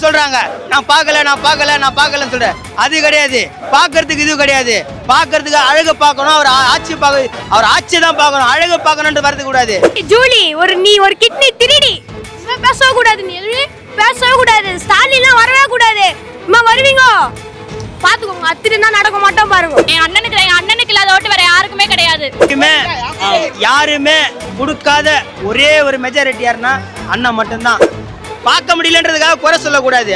சொல்றாங்க, நான் பார்க்கலன்னு சொல்றேன். அது கிடையாது. பார்க்கறதுக்கு இது கிடையாது. பார்க்கறதுக்கு அழகு பார்க்கணும், அவர் ஆட்சி தான் பார்க்கணும், அழகு பார்க்கணும்னு வரது கூடாது. ஜூலி நீ ஒரு கிட்னி திருடி பேசவே கூடாது, நீ பேசவே கூடாது. ஸ்டாலின்லாம் வரவே கூடாது. வருவீங்க பாத்துக்கோங்க, அத்திருந்தா நடக்க மாட்டோம் பாருங்க. என் அண்ணனுக்கு இல்லாத ஓட்டு வேற யாருக்குமே கிடையாது. யாருமே கொடுக்காத ஒரே ஒரு மெஜாரிட்டி யாருன்னா அண்ணன் மட்டும்தான். பார்க்க முடியலன்றதுக்காக குறை சொல்லக்கூடாது.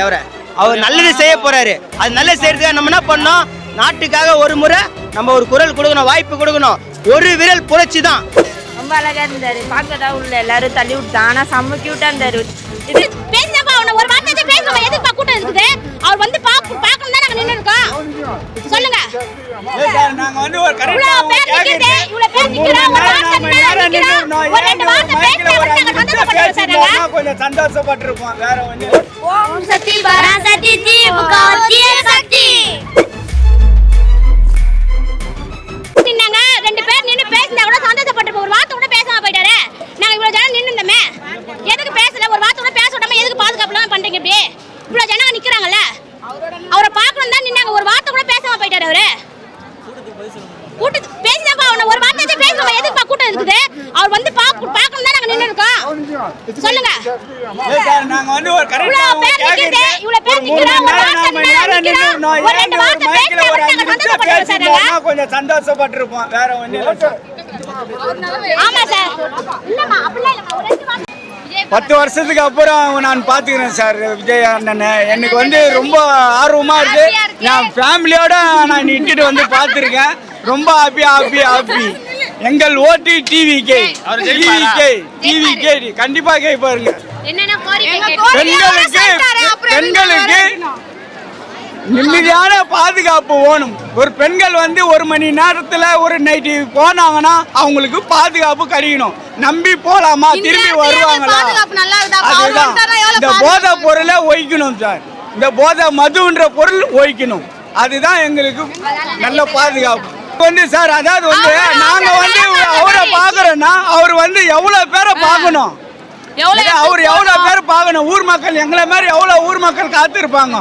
அவர் நல்லது செய்ய போறாரு. அது நல்லது செய்யறதுக்காக நம்ம என்ன பண்ணோம், நாட்டுக்காக ஒரு முறை நம்ம ஒரு குரல் கொடுக்கணும், வாய்ப்பு கொடுக்கணும். ஒரு விரல் புரட்சி தான். ரொம்ப அழகா இருந்தாரு, பார்க்கதான் உள்ள எல்லாரும் தள்ளி விட்டான். ஆனா செம்ம கியூட்டா இருந்தாரு. இது பேசினப்பா அவனை ஒரு வார்த்தை பேசுறோம். எதுக்கு கூட்டம் இருக்குது? அவர் வந்து பார்க்கணும் தான் நாங்க நின்று இருக்கோம். சொல்லுங்க. நாங்க வந்து ஒரு கரெக்ட்டா கொஞ்சம் சந்தோஷப்பட்டிருப்போம். வேற ஒண்ணு. ஓம் சக்தி பராசக்தி திமுக சக்தி. ரெண்டு பேர் நின்று பேசினா கூட சந்தோஷப்பட்டிருப்போம். ஒரு வார்த்தை கூட பேசாம போயிட்டாரு. நாங்க இவ்வளவு ஜனம் நின்று இருந்தோமே, எதுக்கு பேசல? ஒரு வார்த்தை கூட பேச விடாம எதுக்கு பாதுகாப்புலாம் பண்றீங்க? இப்படி இவ்வளவு ஜனங்க நிக்கிறாங்கல்ல, அவரை பார்க்கணும் தான் நின்னாங்க. ஒரு வார்த்தை கூட பேசாம போயிட்டாரு. அவரு கூட்டத்துக்கு பேசினாப்பா அவனை ஒரு வார்த்தை பேசுறோம். எதுக்கு கூட்டம் இருக்குது? அவர் வந்து பார்க்கணும் தான் நாங்க நின்று இருக்கோம். சொல்லுங்க. நாங்க வந்து ஒரு கரெக்ட்டா இவ்வளவு பேர் நிக்கிறாங்க. கொஞ்சம் சந்தோஷப்பட்டிருப்போம். வேற ஒண்ணு. ஆமா சார். இல்லம்மா அப்படிலாம் இல்லம்மா. ஒரு 2 வார்த்தை 10 வருஷத்துக்கு அப்புறம் நான் பாத்துக்கிறேன் சார் விஜய் அண்ணனை. எனக்கு வந்து ரொம்ப ஆர்வமா இருக்கு. நான் ஃபேமிலியோட நான் இட்டுட்டு வந்து பார்த்துருக்கேன். ரொம்ப ஹாப்பி. எங்கள் ஓட்டு டிவிகே கண்டிப்பா கே பாருங்க. பெண்களுக்கு நிம்மதியான பாதுகாப்பு வேணும். ஒரு பெண்கள் வந்து 1 மணி நேரத்துல ஒரு நைட்டு போனாங்கன்னா அவங்களுக்கு பாதுகாப்பு கிடைக்கணும். நம்பி போலாமா, திரும்பி வருவாங்களா? அதுதான். இந்த போதை பொருளை ஒழிக்கணும் சார். இந்த போதை மதுன்ற பொருள் ஒழிக்கணும். அதுதான் எங்களுக்கு நல்ல பாதுகாப்பு வந்து சார். அதாவது வந்து நாங்க வந்து அவரை பாக்குறோம்னா அவர் வந்து எவ்வளவு பேரை பார்க்கணும், அவர் எவ்வளவு பேரை பார்க்கணும். ஊர் மக்கள் எங்களை மாதிரி எவ்வளவு ஊர் மக்கள் காத்திருப்பாங்க,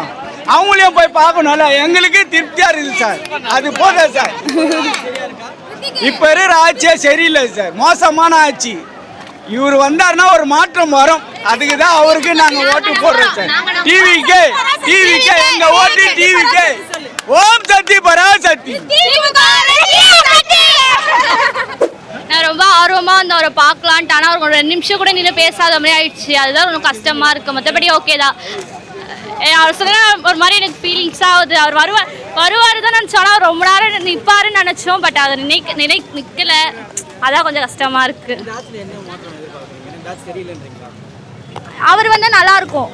அவங்களையும் போய் பார்க்கணும்ல. எங்களுக்கு திருப்தியா இருக்குது சார். அது போதும் சார். இப்ப இருக்கிற ஆட்சியே சரியில்லை சார், மோசமான ஆட்சி. இவர் வந்தாருன்னா ஒரு மாற்றம் வரும். அதுக்குதான் அவருக்கு நாங்க ஓட்டு போடுறோம் சார். டிவிகே எங்க ஓட்டு டிவிகே. ஓம் சக்தி பராசக்தி. நான் ரொம்ப ஆர்வமா வந்து அவரை பார்க்கலான்ட்டு, ஆனா ஒரு 2 நிமிஷம் கூட நின்று பேசாத மாதிரி ஆயிடுச்சு. அதுதான் ரொம்ப கஷ்டமா இருக்கு. மற்றபடி ஓகே தான். அவர் சொல்ல ஒரு மாதிரி எனக்கு ஃபீலிங்ஸ் ஆகுது. அவர் வருவார் தான் நினச்சோம். அவர் ரொம்ப நேரம் நிற்பாருன்னு நினச்சோம். பட் அதை நிற்கல. அதான் கொஞ்சம் கஷ்டமா இருக்கு. அவர் வந்து நல்லா இருக்கும்,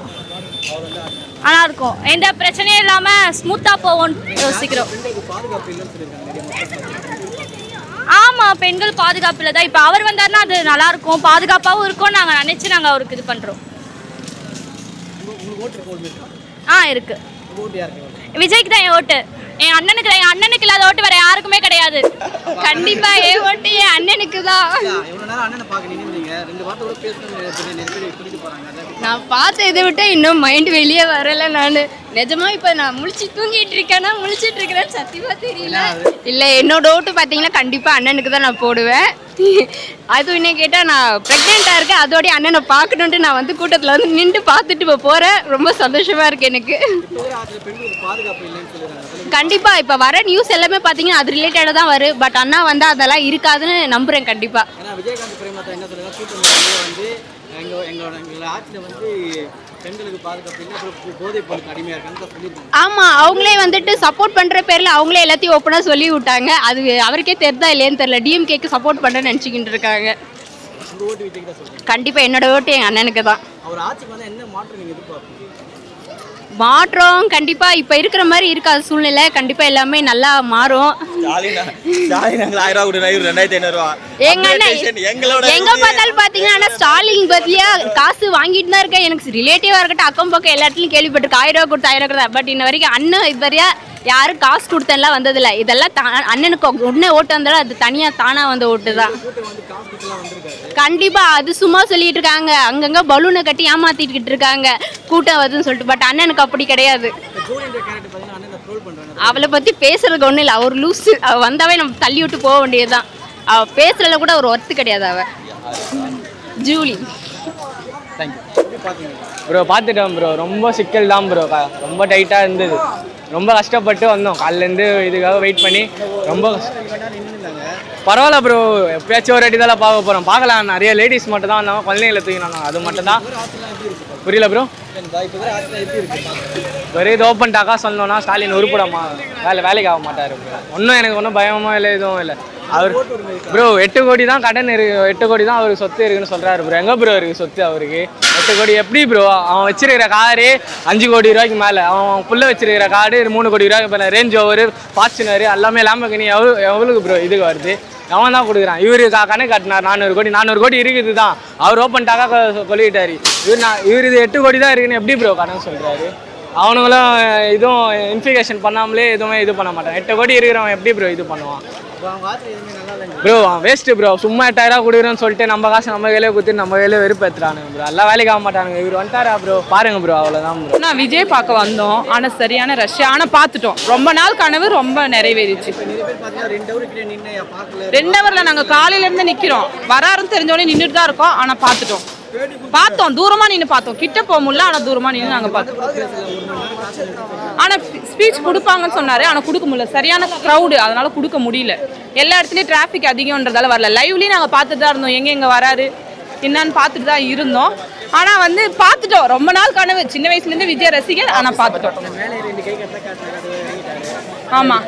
எந்த பிரச்சனையும் இல்லாம ஸ்மூத்தா போவோம்னு யோசிக்கிறோம். ஆமா, பெண்கள் பாதுகாப்பு இல்லை தான். இப்போ அவர் வந்தாருன்னா அது நல்லா இருக்கும், பாதுகாப்பாகவும் இருக்கும். நாங்கள் நினைச்சு நாங்கள் அவருக்கு இது பண்றோம். இருக்கு. விஜய்க்கு தான் என் ஓட்டு. என் அண்ணனுக்கு இல்லாத ஓட்டு வேற யாருக்குமே கிடையாது. கண்டிப்பா என் ஓட்டு என் அண்ணனுக்கு தான். நான் பார்த்த இதை விட்டு இன்னும் மைண்ட் வெளியே வரல. நான் நிஜமா இப்ப நான் முழிச்சிட்டு இருக்கிறேன்னு சத்தியமா தெரியல. இல்ல, என்னோட ஓட்டு பாத்தீங்கன்னா கண்டிப்பா அண்ணனுக்கு தான் நான் போடுவேன். அதுவும் என்ன கேட்டா, நான் பிரெக்னெண்டா இருக்கேன். அதோட அண்ணனை பார்க்கணுன்ட்டு நான் வந்து கூட்டத்துல வந்து நின்று பார்த்துட்டு இப்போ போறேன். ரொம்ப சந்தோஷமா இருக்கு எனக்கு. கண்டிப்பா இப்ப வர நியூஸ் எல்லாமே பாத்தீங்கன்னா அது ரிலேட்டடா தான் வரும். பட் அண்ணா வந்தா அதெல்லாம் இருக்காதுன்னு நம்புறேன் கண்டிப்பா. ஆமா, அவங்களே வந்துட்டு சப்போர்ட் பண்ற பேர்ல அவங்களே எல்லாத்தையும் ஓப்பனா சொல்லி விட்டாங்க. அது அவருக்கே தெரிதா இல்லையான்னு தெரியல. டிஎம்கேக்கு சப்போர்ட் பண்றேன்னு நினைச்சுக்கிட்டு இருக்காங்க. கண்டிப்பா என்னோட ஓட்டு எங்க அண்ணனுக்கு தான். மாற்றம் கண்டிப்பா இப்ப இருக்கிற மாதிரி இருக்காது சூழ்நிலை. கண்டிப்பா எல்லாமே நல்லா மாறும். எங்க பார்த்தாலும் பாத்தீங்கன்னா ஸ்டாலின் பத்தியா காசு வாங்கிட்டு தான் இருக்கேன். எனக்கு ரிலேட்டிவா இருக்கட்டும், அக்கம் பக்கம் எல்லா இடத்துலயும் கேள்விப்பட்டிருக்கேன். 1000 ரூபா கொடுத்து 1000 ரூபா. பட் இன்ன வரைக்கும் அண்ணன் இது வரையா யாரும் காசு கொடுத்தெல்லாம் வந்ததில்ல. இதெல்லாம் அண்ணனுக்கு உடனே ஓட்டு வந்தாலும் அது தனியாக தானாக வந்த ஓட்டு தான். கண்டிப்பாக அது சும்மா சொல்லிட்டு இருக்காங்க, அங்கங்கே பலூனை கட்டி ஏமாத்திட்டு இருக்காங்க கூட்டம் வருதுன்னு சொல்லிட்டு. பட் அண்ணனுக்கு அப்படி கிடையாது. அவளை பற்றி பேசுறதுக்கு ஒன்றும் இல்லை, அவர் லூஸு. அவள் வந்தாவே நம்ம தள்ளி விட்டு போக வேண்டியதுதான். அவள் பேசுறதுல கூட ஒரு ஒர்த்து கிடையாது. அவள் ஜூலி. ப்ரோ பார்த்துட்டோம் ப்ரோ, ரொம்ப சிக்கல் தான் ப்ரோ, ரொம்ப டைட்டாக இருந்தது, ரொம்ப கஷ்டப்பட்டு வந்தோம். காலிலேருந்து இதுக்காக வெயிட் பண்ணி ரொம்ப பரவாயில்ல ப்ரோ. எப்பயாச்சும் ஒரு வாட்டி தான் பார்க்க போகிறோம், பார்க்கலாம். நிறைய லேடிஸ் மட்டும் தான் வந்தாங்க, குழந்தைங்களை தூக்கினாங்க, அது மட்டும் தான். புரியல ப்ரோ. ஒரே இது ஓப்பன் டாக்கா சொன்னோன்னா ஸ்டாலின் உருப்படமா வேலைக்கு ஆக மாட்டார் ப்ரோ. ஒன்றும் எனக்கு ஒன்றும் பயமோ இல்லை, எதுவும் இல்லை. அவர் ப்ரோ 8 கோடி தான் கடன் இருக்கு, 8 கோடி தான் அவருக்கு சொத்து இருக்குன்னு சொல்கிறாரு ப்ரோ. எங்கே ப்ரோ இருக்குது சொத்து அவருக்கு? 8 கோடி எப்படி ப்ரோ? அவன் வச்சிருக்கிற காரு 5 கோடி ரூபாய்க்கு மேலே, அவன் புள்ள வச்சிருக்கிற காரு 3 கோடி ரூபாய்க்கு மேலே, ரேஞ்ச் ஓவர், ஃபார்ச்சுனர் எல்லாமே லேம்பர்கினி எவ்வளோக்கு ப்ரோ இதுக்கு வருது? அவன் தான் கொடுக்குறான். இவரு கணக்கு காட்டினார் 400 கோடி இருக்குது தான், அவர் ஓப்பன் டாக்கா சொல்லிட்டாரு. இவர் இது 8 கோடி தான் இருக்குன்னு எப்படி ப்ரோ கணக்கு சொல்கிறாரு? அவனுங்களும் இதுவும் இன்ஃபிகேஷன் பண்ணாமலே எதுவுமே இது பண்ண மாட்டான். 8 கோடி இருக்கிறவன் எப்படி ப்ரோ இது பண்ணுவான் ப்ரோ? Waste bro. சும்மா 8000 கொடுக்குறோன்னு சொல்லிட்டு நம்ம காசு நம்ம வேலையை கொடுத்து நம்ம வேலையை வெறுப்பேற்றுறானுங்க ப்ரோ. எல்லாம் வேலைக்கு ஆக மாட்டானுங்க. இவர் வந்துட்டாரா ப்ரோ? பாருங்க ப்ரோ, அவ்வளோதான் ப்ரோ. நான் விஜய் பார்க்க வந்தோம், ஆனால் சரியான ரஷ். ஆனால் பார்த்துட்டோம், ரொம்ப நாள் கனவு ரொம்ப நிறைவேறிச்சு. 2 ஹவரில் நாங்கள் காலையிலேருந்து நிற்கிறோம், வராருன்னு தெரிஞ்சோடனே நின்றுட்டு தான் இருக்கோம். ஆனால் பார்த்தோம், தூரமாக நின்று பார்த்தோம், கிட்ட போக முடியல. ஆனால் தூரமாக நின்று நாங்கள் பார்த்தோம். ஆனால் ஸ்பீச் கொடுப்பாங்கன்னு சொன்னார், ஆனால் கொடுக்க முடியல, சரியான க்ரௌடு, அதனால கொடுக்க முடியல. எல்லா இடத்துலையும் டிராஃபிக் அதிகம்ன்றதால வரல. லைவ்லேயும் நாங்கள் பார்த்துட்டு தான் இருந்தோம், எங்கே வராரு என்னன்னு பார்த்துட்டு தான் இருந்தோம். ஆனால் பார்த்துட்டோம், ரொம்ப நாள் கனவு, சின்ன வயசுலேருந்து விஜய் ரசிகர். ஆனால் பார்த்துட்டோம். ஆமாம்,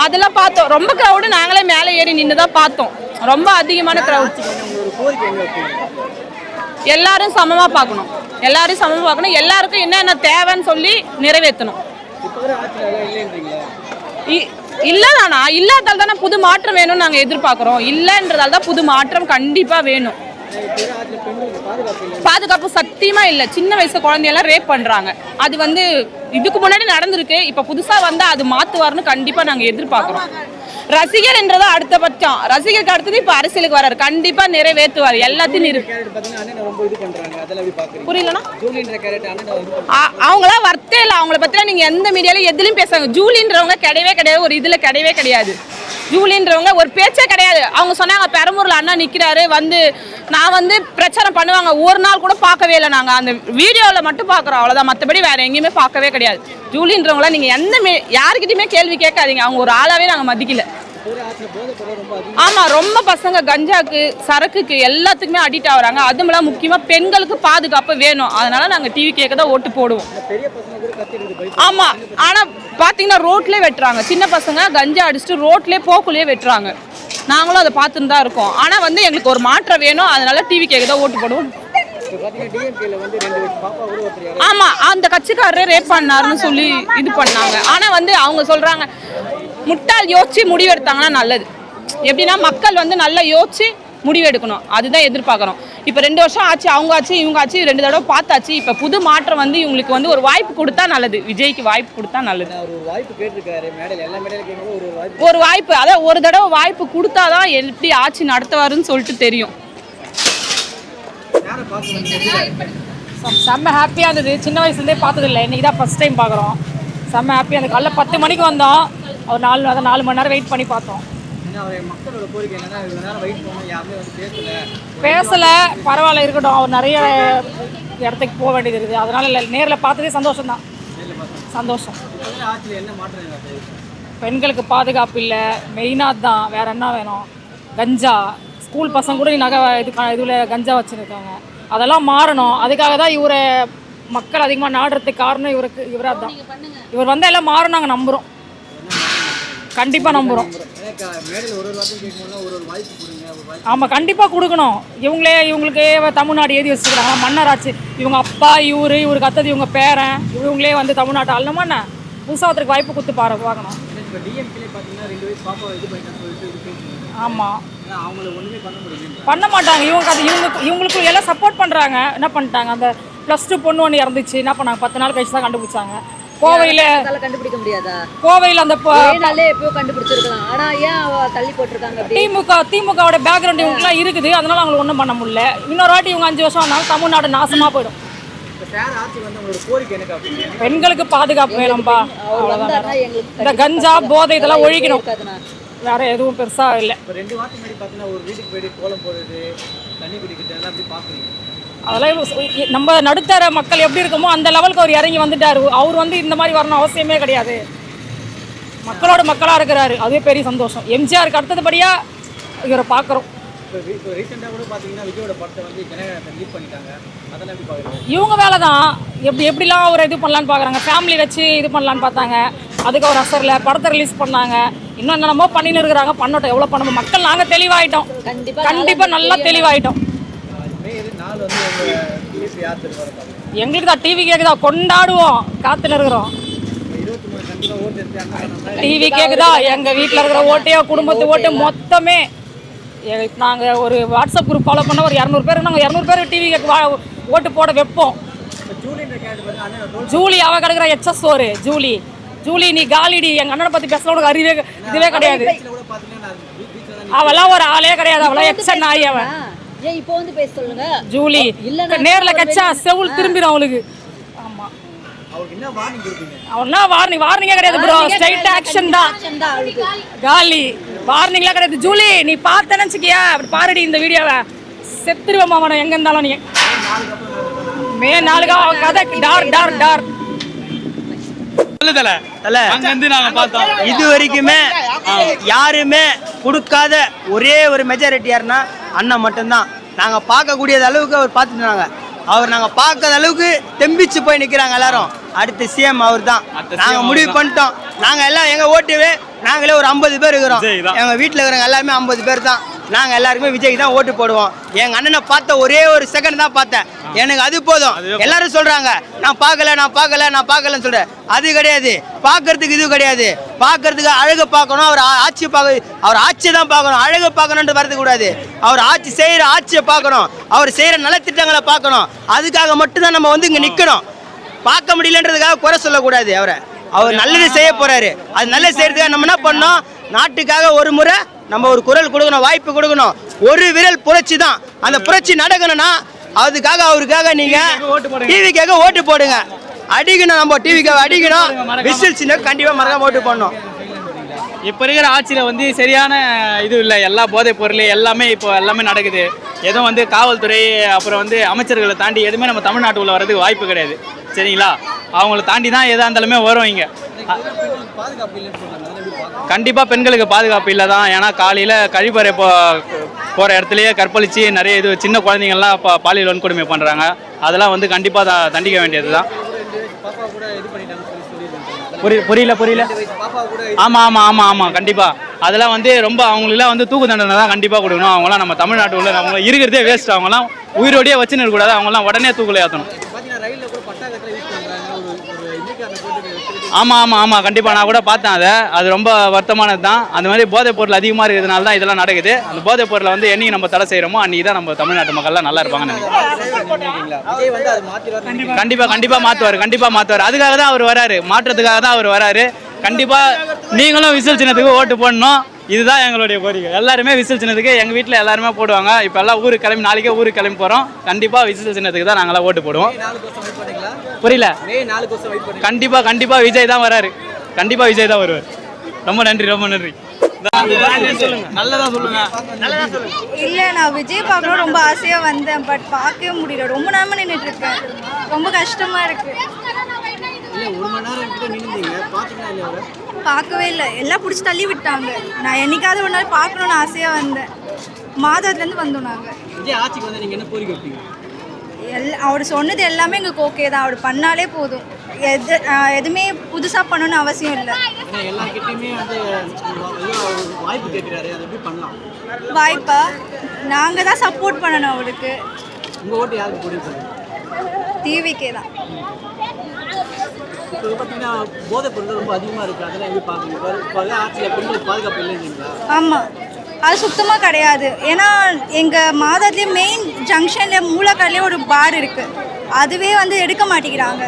அதெல்லாம் பார்த்தோம். ரொம்ப க்ரௌடு, நாங்களே மேலே ஏறி நின்று தான் பார்த்தோம். ரொம்ப அதிகமான க்ரௌட். எல்லாரும் சமமாக பார்க்கணும், எல்லாருக்கும் என்னென்ன தேவைன்னு சொல்லி நிறைவேற்றணும். இல்லைதானா? இல்லாதால் தானே புது மாற்றம் வேணும்னு நாங்கள் எதிர்பார்க்குறோம். இல்லைன்றதால தான் புது மாற்றம் கண்டிப்பாக வேணும். பாதுகாப்பு சத்தியமா இல்லை. சின்ன வயசு குழந்தையெல்லாம் ரேப் பண்றாங்க. அது இதுக்கு முன்னாடி நடந்திருக்கு. இப்போ புதுசாக வந்தால் அது மாற்றுவார்னு கண்டிப்பாக நாங்கள் எதிர்பார்க்குறோம். ரசிகர் என்றது அடுத்த பட்சம், ரசிகருக்கு அடுத்தது இப்போ அரசியலுக்கு வர்றாரு, கண்டிப்பா நிறைவேற்றுவார் எல்லாத்தையும். புரியலன்னா அவங்களாம் வர்த்தே இல்லை, அவங்கள பத்திலாம் நீங்க எந்த மீடியால எதுலையும் பேசுறாங்க. ஜூலின்றவங்க கிடையவே கிடையாது, ஒரு இதுல கிடையவே கிடையாது. ஜூலின்றவங்க ஒரு பேச்சே கிடையாது. அவங்க சொன்னாங்க பெரம்பூர்ல அண்ணா நிக்கிறாரு, நான் பிரச்சாரம் பண்ணுவாங்க, ஒரு நாள் கூட பார்க்கவே இல்லை. நாங்க அந்த வீடியோவில் மட்டும் பார்க்குறோம், அவ்வளோதான். மற்றபடி வேற எங்கேயுமே பார்க்கவே கிடையாது. ஜூலின்றவங்கள நீங்க யாருக்கிட்டையுமே கேள்வி கேட்காதீங்க, அவங்க ஒரு ஆளாவே நாங்கள் மதிக்கல. ஆமா, ரொம்ப பசங்க கஞ்சாக்கு சரக்குக்கு எல்லாத்துக்குமே அடிக்ட் ஆகுறாங்க. அதுமெல்லாம் முக்கியமா பெண்களுக்கு பாதுகாப்பு வேணும். அதனால நாங்க டிவி கேட்க தான் ஓட்டு போடுவோம். ஆமா, ஆனா பாத்தீங்கன்னா ரோட்லயே வெட்டுறாங்க. சின்ன பசங்க கஞ்சா அடிச்சுட்டு ரோட்லயே போக்குலயே வெட்டுறாங்க. நாங்களும் அதை பார்த்துட்டு தான் இருக்கோம். ஆனா எங்களுக்கு ஒரு மாற்றம் வேணும், அதனால டிவி கேட்க தான் ஓட்டு போடுவோம். ஆமா, அந்த கட்சிக்காரரே ரேப் பண்ணாருன்னு சொல்லி இது பண்ணாங்க. ஆனா அவங்க சொல்றாங்க முட்டாள் யோசிச்சு முடிவெடுத்தாங்கன்னா நல்லது. எப்படின்னா மக்கள் நல்லா யோசிச்சு முடிவெடுக்கணும், அதுதான் எதிர்பார்க்குறோம். இப்போ 2 வருஷம் ஆச்சு, அவங்க ஆச்சு இவங்க ஆச்சு, 2 தடவை பார்த்தாச்சு. இப்போ புது மாற்றம் இவங்களுக்கு ஒரு வாய்ப்பு கொடுத்தா நல்லது. விஜய்க்கு வாய்ப்பு கொடுத்தா நல்லது. ஒரு வாய்ப்பு, அதான் ஒரு தடவை வாய்ப்பு கொடுத்தாதான் எப்படி ஆட்சி நடத்துவாருன்னு சொல்லிட்டு தெரியும். செம்ம ஹாப்பியாக இருந்தது. சின்ன வயசுலேருந்தே பார்த்ததில்லை, இன்றைக்கி தான் ஃபஸ்ட் டைம் பார்க்குறோம். செம்ம ஹாப்பியாக இருந்தது. காலைல 10 மணிக்கு வந்தோம், ஒரு 4 மணி நேரம் வெயிட் பண்ணி பார்த்தோம். பேசலை, பரவாயில்ல இருக்கட்டும். அவர் நிறைய இடத்துக்கு போக வேண்டியது இருக்குது, அதனால இல்லை, நேரில் பார்த்ததே சந்தோஷம்தான். சந்தோஷம். பெண்களுக்கு பாதுகாப்பு இல்லை, மெயினாக தான். வேற என்ன வேணும்? கஞ்சா, ஸ்கூல் பசங்க கூட நகை இதில் கஞ்சா வச்சுருக்காங்க, அதெல்லாம் மாறணும். அதுக்காக தான் இவரை மக்கள் அதிகமாக நாடுறதுக்கு காரணம் இவராக தான். இவர் வந்தால் எல்லாம் மாறும், நாங்கள் நம்புகிறோம், கண்டிப்பாக நம்புகிறோம். ஆமாம், கண்டிப்பாக கொடுக்கணும். இவங்களுக்கு தமிழ்நாடு எழுதி வச்சுருக்காங்க, மன்னராட்சி. இவங்க அப்பா இவருக்கு அத்தது இவங்க பேரன், இவங்களே தமிழ்நாட்டை அள்ளணுமா என்ன? புதுசாக வாய்ப்பு கொடுத்து பார்க்கணும். ஆமாம், பண்ண மாட்டாங்க. இவங்களுக்கு எல்லாம் சப்போர்ட் பண்ணுறாங்க. என்ன பண்ணிட்டாங்க? அந்த +2 பொண்ணு ஒன்று இறந்துச்சு, என்ன பண்ணாங்க? 10 நாள் கழிச்சு தான் கண்டுபிடிச்சாங்க. கோவையில கண்டுபிடிக்க முடியாதா? கோவையில் அந்த எப்பயோ கண்டுபிடிச்சிருக்கலாம். ஆனா ஏன் தள்ளி போட்டிருக்காங்க? திமுகவோட பேக்ரவுண்ட் இவங்களுக்குலாம் இருக்குது, அதனால அவங்களுக்கு ஒன்றும் பண்ண முடியல. இன்னொரு வாட்டி இவங்க 5 வருஷம் ஆனாலும் தமிழ்நாடு நாசமா போயிடும். பெண்களுக்கு பாதுகாப்பு வேணும்பா. இந்த கஞ்சா போதை இதெல்லாம் ஒழிக்கணும், வேற எதுவும் பெருசா இல்லை. அதெல்லாம் நம்ம நடுத்தர மக்கள் எப்படி இருக்கமோ அந்த லெவலுக்கு அவர் இறங்கி வந்துட்டாரு. அவர் வந்து இந்த மாதிரி வரணும் அவசியமே கிடையாது. மக்களோட மக்களாக இருக்கிறாரு, அதுவே பெரிய சந்தோஷம். எம்ஜிஆருக்கு அடுத்ததுபடியா இவரை பார்க்குறோம். இவங்க வேலை தான் எப்படிலாம் ஒரு இது பண்ணலான்னு பார்க்குறாங்க. ஃபேமிலி வச்சு இது பண்ணலான்னு பார்த்தாங்க, அதுக்கு ஒரு அசரில் படத்தை ரிலீஸ் பண்ணாங்க. இன்னும் என்னென்னமோ பண்ணின்னு இருக்கிறாங்க, பண்ணட்டும். எவ்வளோ பண்ணணும், மக்கள் நாங்கள் தெளிவாயிட்டோம், கண்டிப்பாக நல்லா தெளிவாயிட்டோம். எங்களுக்கு தான் டிவி கேக்குதா, கொண்டாடுவோம், காத்துன்னு இருக்கிறோம். டிவி கேக்குதா, எங்க வீட்டில் இருக்கிற ஓட்டையோ குடும்பத்து ஓட்டு மொத்தமே நாங்கள் ஒரு வாட்ஸ்அப் குரூப் ஃபாலோ பண்ண ஒரு 200 பேர், நாங்கள் 200 பேர் டிவி ஓட்டு போட வைப்போம். ஜூலி அவ கிடக்குற எச்எஸ் ஒரு ஜூலி நீ காலிடி, எங்க அண்ணனை பத்தி பேசல உனக்கு அறிவே இதுவே கிடையாது. அவெல்லாம் ஒரு ஆளே கிடையாது, அவெல்லாம் எக்ஸன் ஆகி அவன். இப்போ வந்து பேச சொல்லுங்க. ஜூலி நேர்ல கச்சா செவுல் திரும்பிடும் அவளுக்கு. ஆமா, அவனா வார்னிங்கே கிடையாது ப்ரோ, ஸ்ட்ரைட் ஆக்ஷன் தான். காலி வார்னிங்லாம் கிடையாது. ஜூலி நீ பார்த்த நினைச்சிக்கியா, அப்படி பாருடி இந்த வீடியோவை, செத்துருவேன் மாமன எங்க இருந்தாலும். நீ மே 4 கதை டார் இது வரைக்குமே யாருமே கொடுக்காத ஒரே ஒரு மெஜாரிட்டி யாருன்னா அண்ணன் மட்டும்தான். நாங்க பார்க்கக்கூடிய அளவுக்கு அவர் பார்த்துட்டாங்க. அவர் நாங்க பார்க்காத அளவுக்கு தெம்பிச்சு போய் நிக்கிறாங்க எல்லாரும். அடுத்த சிஎம் அவர் தான். நாங்க முடிவு பண்ணிட்டோம். நாங்க எல்லாம் எங்க ஓட்டுவே நாங்களே ஒரு 50 பேர் இருக்கிறோம். எங்க வீட்டுல இருக்கிறவங்க எல்லாருமே 50 பேர் தான். நாங்க எல்லாருக்குமே விஜய்க்கு தான் ஓட்டு போடுவோம். எங்க அண்ணனை பார்த்த ஒரே ஒரு செகண்ட் தான் பார்த்தேன், எனக்கு அது போதும். எல்லாரும் சொல்றாங்க நான் பார்க்கலன்னு சொல்றேன். அது கிடையாது, பார்க்கறதுக்கு இது கிடையாது. பார்க்கறதுக்கு அழகு பார்க்கணும், அவர் ஆட்சியை தான் பார்க்கணும். அழகு பார்க்கணுன்ட்டு வரது கூடாது. அவர் செய்யற ஆட்சியை பார்க்கணும், அவர் செய்யற நலத்திட்டங்களை பார்க்கணும். அதுக்காக மட்டும்தான் நம்ம வந்து இங்க நிக்கணும். பார்க்க முடியலன்றதுக்காக குறை சொல்லக்கூடாது. அவர் நல்லது செய்ய போறாரு. அது நல்லது செய்யறதுக்காக நம்ம என்ன பண்ணோம், நாட்டுக்காக ஒரு முறை நம்ம ஒரு குரல் கொடுக்கணும், வாய்ப்பு கொடுக்கணும். ஒரு விரல் புரட்சி தான். அந்த புரட்சி நடக்கணும்னா அதுக்காக அவருக்காக நீங்க டிவிக்காக ஓட்டு போடுங்க. அடிக்கணும், நம்ம டிவிக்காக அடிக்கணும். விசில் சின்ன கண்டிப்பா மறக்காம ஓட்டு போடணும். இப்போ இருக்கிற ஆட்சியில் வந்து சரியான இது இல்லை. எல்லா போதைப் பொருள் எல்லாமே நடக்குது. எதுவும் வந்து காவல்துறை அப்புறம் வந்து அமைச்சர்களை தாண்டி எதுவுமே நம்ம தமிழ்நாட்டுக்குள்ள வரதுக்கு வாய்ப்பு கிடையாது. சரிங்களா, அவங்கள தாண்டி தான் எதாக இருந்தாலுமே வரும். இங்கே கண்டிப்பாக பெண்களுக்கு பாதுகாப்பு இல்லை தான். ஏன்னா காலையில் கழிப்பறை போகிற இடத்துலையே கற்பழித்து நிறைய இது சின்ன குழந்தைங்கள்லாம் பாலியல் வன்கொடுமை பண்ணுறாங்க. அதெல்லாம் வந்து கண்டிப்பாக தண்டிக்க வேண்டியது தான். புரியல. ஆமாம் கண்டிப்பாக அதெல்லாம் வந்து ரொம்ப அவங்களுக்குலாம் வந்து தூக்கு தண்டனை தான் கண்டிப்பாக கொடுக்கணும். அவங்களாம் நம்ம தமிழ்நாட்டு உள்ள அவங்க இருக்கிறதே வேஸ்ட். அவங்களாம் உயிரோடையே வச்சுன்னு இருக்கக்கூடாது. அவங்களாம் உடனே தூக்கில் ஏற்றணும். ஆமாம் கண்டிப்பாக நான் கூட பார்த்தேன். அது ரொம்ப வருத்தமானது தான். அந்த மாதிரி போதைப் பொருள் அதிகமாக இருக்கிறதுனால தான் இதெல்லாம் நடக்குது. அந்த போதைப் பொருளை வந்து என்னைக்கு நம்ம தடை செய்கிறோமோ அன்றைக்கி தான் நம்ம தமிழ்நாட்டு மக்கள்லாம் நல்லா இருப்பாங்கன்னு நினைக்கிறேன். கண்டிப்பாக மாற்றுவார். அதுக்காக தான் அவர் வராரு, மாற்றத்துக்காக தான் அவர் வராரு. கண்டிப்பாக நீங்களும் விசில் சின்னத்துக்கு ஓட்டு போடணும். இதுதான் எங்களுடைய கோரிக்கை. எல்லாருமே விசில் சின்னத்துக்கு எங்கள் வீட்டில் எல்லாருமே போடுவாங்க. இப்போ எல்லாம் நாளைக்கே ஊருக்கு கிளம்பி போகிறோம். கண்டிப்பாக விசில் சின்னத்துக்கு தான் நாங்களாம் ஓட்டு போடுவோம். புரியல. கண்டிப்பாக விஜய் தான் வராரு. கண்டிப்பாக விஜய் தான் வருவார். ரொம்ப நன்றி. நல்லதா சொல்லுங்க. இல்ல, நான் விஜய் பார்க்கணும் ரொம்ப ஆசையா வந்தேன். பட் பார்க்கவே முடியல. ரொம்ப நேரமா நின்றுட்டு இருக்கேன். ரொம்ப கஷ்டமா இருக்கு. பார்க்கவே இல்லை, எல்லாம் பிடிச்சி தள்ளி விட்டாங்க. நான் என்னைக்காவது ஒரு நாள் பார்க்கணும்னு ஆசையா வந்தேன். மாதத்துலேருந்து வந்தோம் நாங்கள். அவர் சொன்னது எல்லாமே எங்களுக்கு ஓகே தான். அவர் பண்ணாலே போதும். எதுவுமே புதுசாக பண்ணணும்னு அவசியம் இல்லை. வாய்ப்பா நாங்கள் தான் சப்போர்ட் பண்ணணும் அவருக்கு. டிவிக்கே தான். ஆமாம், அது சுத்தமாக கிடையாது. ஏன்னா எங்கள் மாதத்துலேயே மெயின் ஜங்ஷனில் மூலக்கடலே ஒரு பார் இருக்குது. அதுவே வந்து எடுக்க மாட்டேங்கிறாங்க.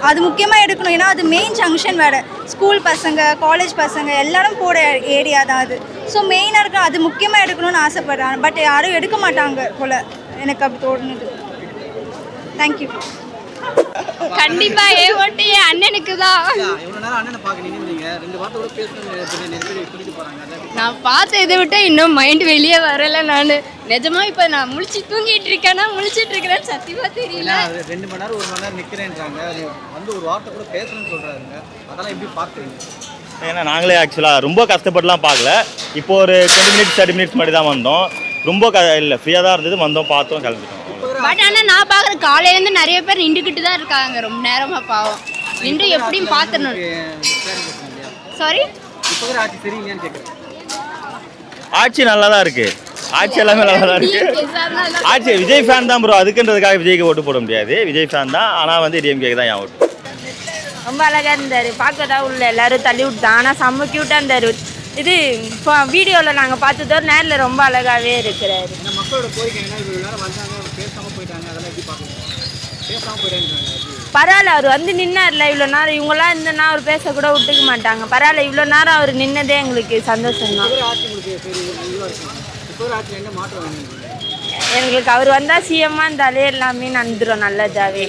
அது முக்கியமாக எடுக்கணும். ஏன்னா அது மெயின் ஜங்ஷன் வேறு. ஸ்கூல் பசங்க, காலேஜ் பசங்க எல்லாரும் போகிற ஏரியா தான் அது. ஸோ மெயினாக இருக்க அது முக்கியமாக எடுக்கணும்னு ஆசைப்பட்றேன். பட் யாரும் எடுக்க மாட்டாங்க போல், எனக்கு அப்படி தோணுது. தேங்க்யூ. கண்டிப்பா என் ஓட்டு என் அண்ணனுக்கு தான். நான் பார்த்ததை விட்டு இன்னும் மைண்ட் வெளியே வரல. நான் நிஜமா இப்ப நான் முழிச்சு தூங்கிட்டு இருக்கேன்னா முழிச்சிட்டு இருக்கிறேன்னு சத்தியமா தெரியல. 2 மணி நேரம் 1 மணி நேரம் நிக்கிறேன்றாங்க. வந்து ஒரு வார்த்தை கூட பேசணும்னு சொல்றாங்க. அதெல்லாம் எப்படி பாக்குறீங்க? ஏன்னா நாங்களே ஆக்சுவலாக ரொம்ப கஷ்டப்பட்டுலாம் பார்க்கல. இப்போ ஒரு 20 மினிட்ஸ் 30 மினிட்ஸ் மட்டும் தான் வந்தோம். ரொம்ப இல்லை, ஃப்ரீயாக தான் இருந்தது, வந்தோம், பார்த்தோம், கிளம்பிட்டோம். பட் ஆனால் நான் பார்க்குற காலையிலேருந்து நிறைய பேர் நின்றுக்கிட்டு தான் இருக்காங்க ரொம்ப நேரமாக. பாவம் நின்று எப்படியும் பார்த்துடணும். சாரி, ஆட்சி நல்லா தான் இருக்கு. ஆட்சி எல்லாமே நல்லா தான் இருக்கு. ஆட்சி விஜய் ஃபேன் தான் ப்ரோ. அதுக்குன்றதுக்காக விஜய்க்கு ஓட்டு போட முடியாது. விஜய் ஃபேன் தான். ஆனால் வந்து டிஎம்கேக்கு தான் என் ஓட்டு. ரொம்ப அழகாக இருந்தார். பார்க்க தான் உள்ள எல்லாரும் தள்ளி விட்டான். ஆனால் செம்ம க்யூட்டாக இருந்தார். இது இப்போ வீடியோவில் நாங்கள் பார்த்ததோடு நேரில் ரொம்ப அழகாகவே இருக்கிறாரு. மக்களோட கோரிக்கை என்ன? இவ்வளோ நேரம் வந்தாங்க, பேசாமல் போயிட்டாங்க. அதெல்லாம் எப்படி பார்க்குறீங்க? பேசாமல் போயிட்டாங்க. பரவாயில்ல, அவர் வந்து நின்னார்ல இவ்வளோ நேரம். இவங்களாம் இருந்தனா அவர் பேசக்கூட விட்டுக்க மாட்டாங்க. பரவாயில்ல, இவ்வளோ நேரம் அவர் நின்னதே எங்களுக்கு சந்தோஷம் தான். எங்களுக்கு அவர் வந்தால் சிஎம்மாக இருந்தாலே எல்லாமே நடந்துடும் நல்லதாகவே.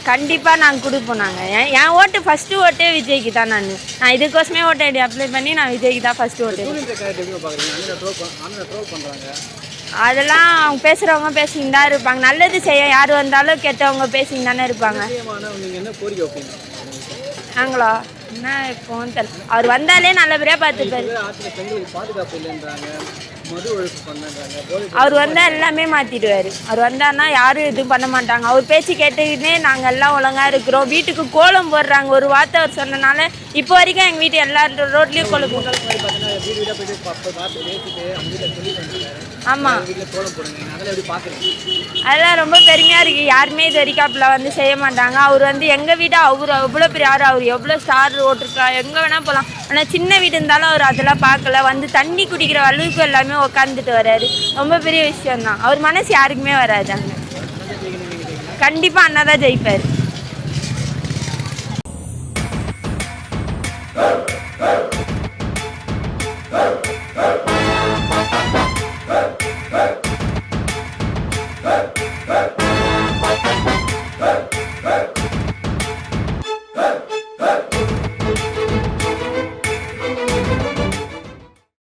கண்டிப்பாக நாங்கள் கொடுப்போம். நாங்கள் என் ஓட்டு ஃபஸ்ட்டு ஓட்டே விஜய்க்கு தான். நான் இதுக்கோசமே ஓட்டு ஐடி அப்ளை பண்ணி நான் விஜய்க்கு தான் ஃபஸ்ட்டு ஓட்டு. அதெல்லாம் அவங்க பேசுகிறவங்க பேசிக்கிட்டு தான் இருப்பாங்க. நல்லது செய்ய யார் வந்தாலும் கெட்டவங்க பேசிக்கிட்டு தானே இருப்பாங்க. நாங்களா என்ன இப்போன்னு தெரியல. அவர் வந்தாலே நல்லபடியாக பார்த்துப்பாரு. அவர் வந்தால் எல்லாமே மாற்றிடுவார். அவர் வந்தார்னா யாரும் எதுவும் பண்ண மாட்டாங்க. அவர் பேச்சு கேட்டுக்கிட்டே நாங்கள் எல்லாம் ஒழுங்காக இருக்கிறோம். வீட்டுக்கு கோலம் போடுறாங்க. ஒரு வார்த்தை அவர் சொன்னனால இப்போ வரைக்கும் எங்கள் வீட்டு எல்லா ரோட்லேயும் கோலம் போடுறாங்க. ஆமாம், அதெல்லாம் ரொம்ப பெருமையாக இருக்குது. யாருமே இது வரைக்கும் அப்படிலாம் வந்து செய்ய மாட்டாங்க. அவர் வந்து எங்கள் வீட்டை அவர் எவ்வளோ பெரிய அவர் எவ்வளோ ஸ்டார் ஓட்டிருக்கா, எங்கே வேணால் போகலாம். ஆனால் சின்ன வீடு இருந்தாலும் அவர் அதெல்லாம் பார்க்கல. வந்து தண்ணி குடிக்கிற அளவுக்கு எல்லாமே உட்காந்துட்டு வர்றாரு. ரொம்ப பெரிய விஷயம்தான். அவர் மனசு யாருக்குமே வராது. அங்கே கண்டிப்பாக அண்ணா தான் ஜெயிப்பார்.